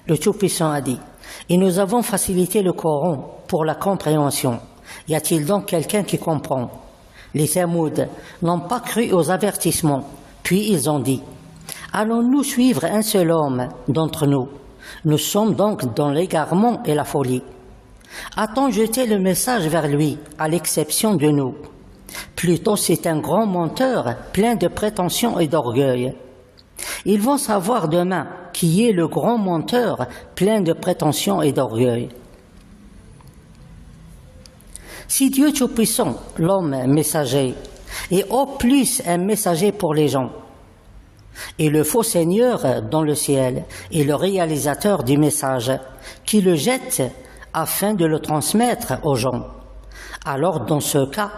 Le Tout-Puissant a dit, « Et nous avons facilité le Coran pour la compréhension. Y a-t-il donc quelqu'un qui comprend ?» Les Thamouds n'ont pas cru aux avertissements, puis ils ont dit, « Allons-nous suivre un seul homme d'entre nous? Nous sommes donc dans l'égarement et la folie. A-t-on jeté le message vers lui, à l'exception de nous? Plutôt c'est un grand menteur, plein de prétentions et d'orgueil. Ils vont savoir demain qui est le grand menteur, plein de prétentions et d'orgueil. » Si Dieu Tout-Puissant, l'homme messager, est au plus un messager pour les gens, et le faux Seigneur dans le ciel est le réalisateur du message qui le jette afin de le transmettre aux gens, alors dans ce cas,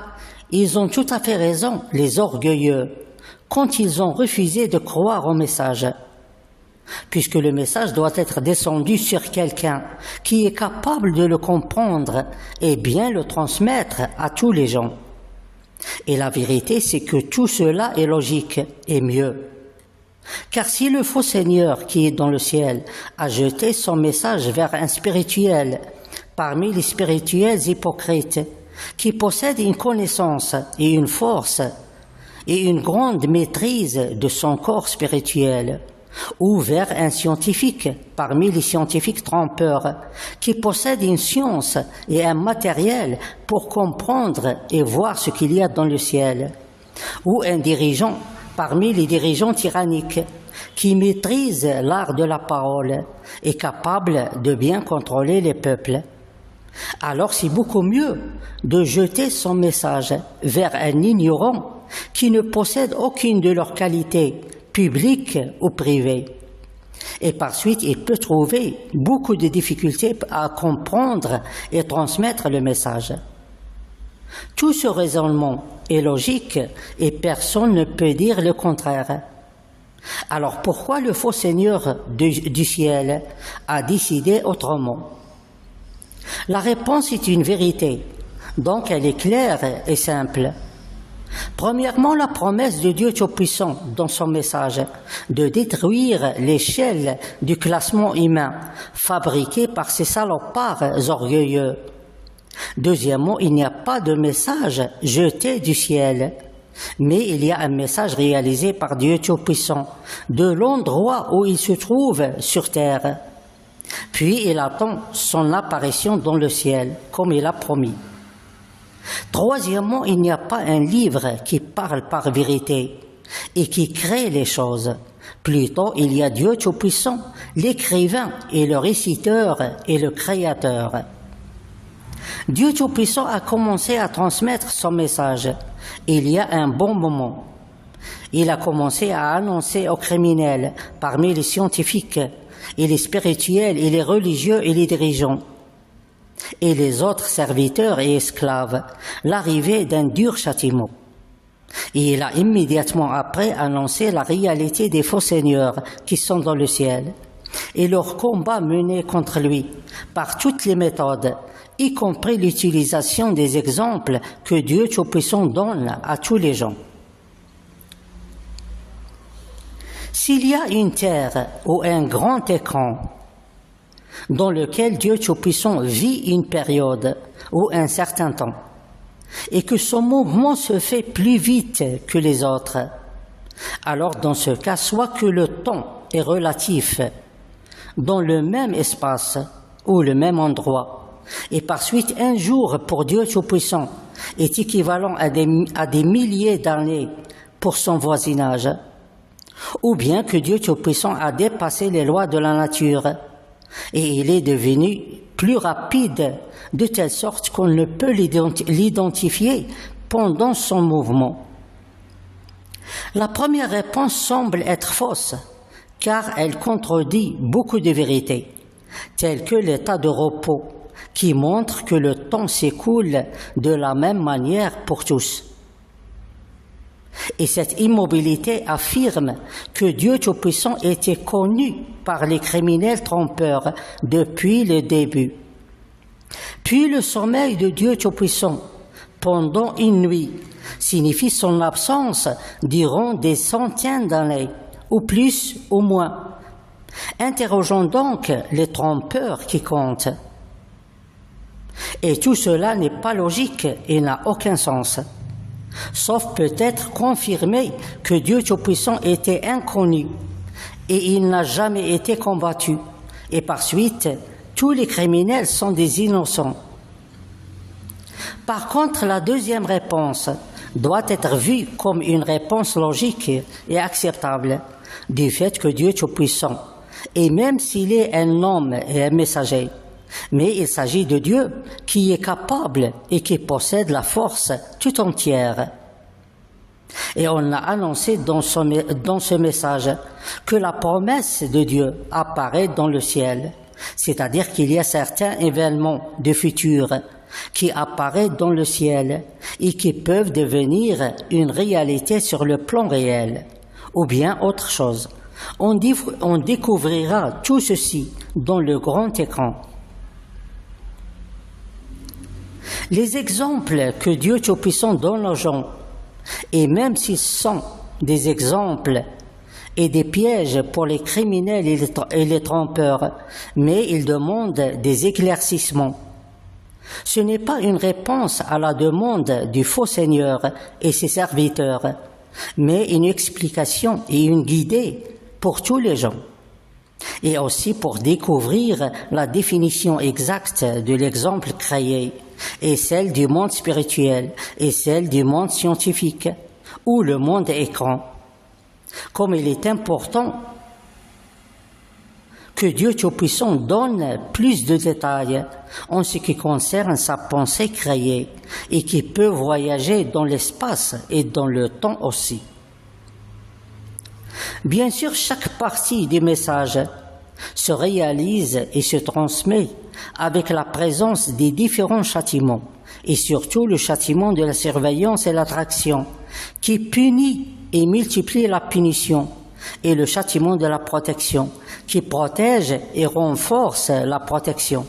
ils ont tout à fait raison, les orgueilleux, quand ils ont refusé de croire au message, puisque le message doit être descendu sur quelqu'un qui est capable de le comprendre et bien le transmettre à tous les gens. Et la vérité, c'est que tout cela est logique et mieux. Car si le faux Seigneur qui est dans le ciel a jeté son message vers un spirituel, parmi les spirituels hypocrites, qui possèdent une connaissance et une force et une grande maîtrise de son corps spirituel, ou vers un scientifique, parmi les scientifiques trompeurs, qui possèdent une science et un matériel pour comprendre et voir ce qu'il y a dans le ciel, ou un dirigeant, parmi les dirigeants tyranniques, qui maîtrise l'art de la parole et capable de bien contrôler les peuples. Alors c'est beaucoup mieux de jeter son message vers un ignorant qui ne possède aucune de leurs qualités, publiques ou privées. Et par suite, il peut trouver beaucoup de difficultés à comprendre et transmettre le message. Tout ce raisonnement est logique et personne ne peut dire le contraire. Alors pourquoi le faux Seigneur du ciel a décidé autrement? La réponse est une vérité, donc elle est claire et simple. Premièrement, la promesse de Dieu Tout-Puissant dans son message de détruire l'échelle du classement humain fabriqué par ces salopards orgueilleux. Deuxièmement, il n'y a pas de message jeté du ciel, mais il y a un message réalisé par Dieu Tout-Puissant de l'endroit où il se trouve sur terre. Puis il attend son apparition dans le ciel, comme il a promis. Troisièmement, il n'y a pas un livre qui parle par vérité et qui crée les choses. Plutôt, il y a Dieu Tout-Puissant, l'écrivain et le réciteur et le créateur. Dieu Tout-Puissant a commencé à transmettre son message il y a un bon moment. Il a commencé à annoncer aux criminels, parmi les scientifiques et les spirituels et les religieux et les dirigeants, et les autres serviteurs et esclaves, l'arrivée d'un dur châtiment. Et il a immédiatement après annoncé la réalité des faux seigneurs qui sont dans le ciel, et leur combat mené contre lui par toutes les méthodes, y compris l'utilisation des exemples que Dieu Tout-Puissant donne à tous les gens. S'il y a une terre ou un grand écran dans lequel Dieu Tout-Puissant vit une période ou un certain temps, et que son mouvement se fait plus vite que les autres, alors dans ce cas, soit que le temps est relatif dans le même espace ou le même endroit, et par suite un jour pour Dieu Tout-Puissant est équivalent à des milliers d'années pour son voisinage, ou bien que Dieu Tout-Puissant a dépassé les lois de la nature et il est devenu plus rapide de telle sorte qu'on ne peut l'identifier pendant son mouvement. La première réponse semble être fausse, car elle contredit beaucoup de vérités, telles que l'état de repos, qui montre que le temps s'écoule de la même manière pour tous. Et cette immobilité affirme que Dieu Tout-Puissant était connu par les criminels trompeurs depuis le début. Puis le sommeil de Dieu Tout-Puissant pendant une nuit signifie son absence durant des centaines d'années, ou plus ou moins, Interrogeons donc les trompeurs qui comptent. Et tout cela n'est pas logique et n'a aucun sens, sauf peut-être confirmer que Dieu Tout-Puissant était inconnu et il n'a jamais été combattu, et par suite, tous les criminels sont des innocents. Par contre, la deuxième réponse doit être vue comme une réponse logique et acceptable du fait que Dieu Tout-Puissant, et même s'il est un homme et un messager, mais il s'agit de Dieu qui est capable et qui possède la force tout entière. Et on a annoncé dans ce message que la promesse de Dieu apparaît dans le ciel, c'est-à-dire qu'il y a certains événements du futur qui apparaissent dans le ciel et qui peuvent devenir une réalité sur le plan réel, ou bien autre chose. On découvrira tout ceci dans le grand écran. Les exemples que Dieu Tout-Puissant donne aux gens, et même s'ils sont des exemples et des pièges pour les criminels et les trompeurs, mais ils demandent des éclaircissements. Ce n'est pas une réponse à la demande du faux Seigneur et ses serviteurs, mais une explication et une guidée pour tous les gens, et aussi pour découvrir la définition exacte de l'exemple créé, et celle du monde spirituel, et celle du monde scientifique, ou le monde écran. Comme il est important que Dieu Tout-Puissant donne plus de détails en ce qui concerne sa pensée créée, et qui peut voyager dans l'espace et dans le temps aussi. Bien sûr, chaque partie du message se réalise et se transmet avec la présence des différents châtiments, et surtout le châtiment de la surveillance et l'attraction, qui punit et multiplie la punition, et le châtiment de la protection, qui protège et renforce la protection.